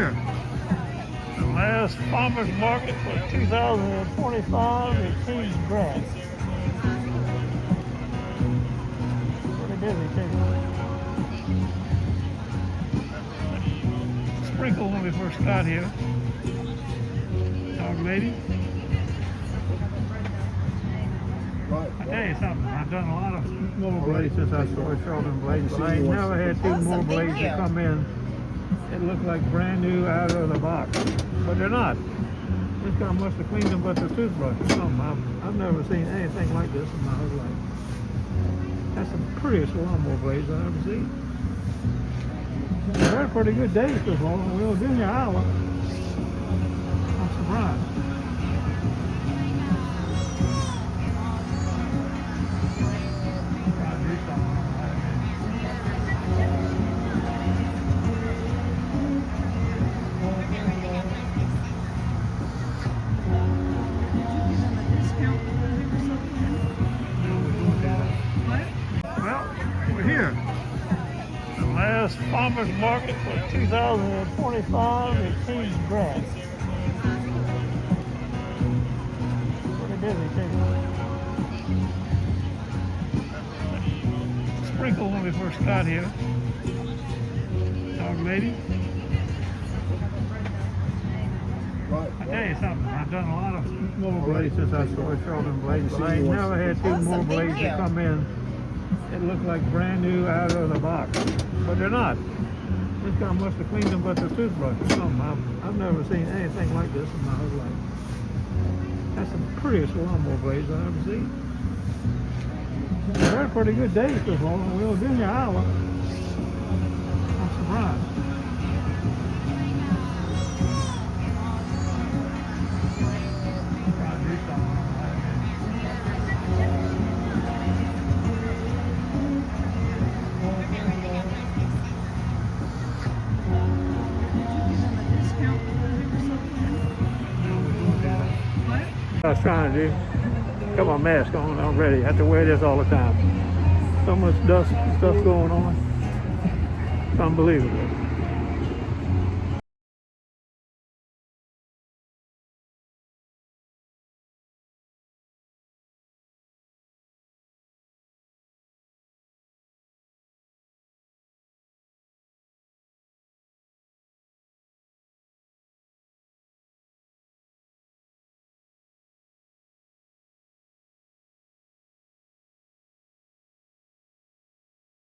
here. The last farmer's market for 2025 at King's Grass. Pretty busy too. Sprinkle when we first got here. Dog lady. I tell you something, I've done a lot of mower blades since I started sharpening blades, but I ain't never had two mower blades that come in. It looked like brand new out of the box, but they're not. This guy must have cleaned them but the toothbrush or something. I've never seen anything like this in my whole life. That's the prettiest lawnmower blades I've ever seen. They're a pretty good day so far. We'll give you an hour. I'm surprised. Here, the last farmer's market for 2025 at King's Grass. Pretty busy too. Sprinkle when we first got here. Dog lady. I tell you something, I've done a lot of mower blades since I started sharpening blades, but I ain't never had two mower blades that come in. It looked like brand new out of the box, but they're not. This guy must have cleaned them but the toothbrush or something. I've never seen anything like this in my whole life. That's the prettiest lawnmower blades I've ever seen. They're a pretty good day so far. We'll give you an hour. I'm surprised. I was trying to do. Got my mask on already. I have to wear this all the time. So much dust and stuff going on. It's unbelievable.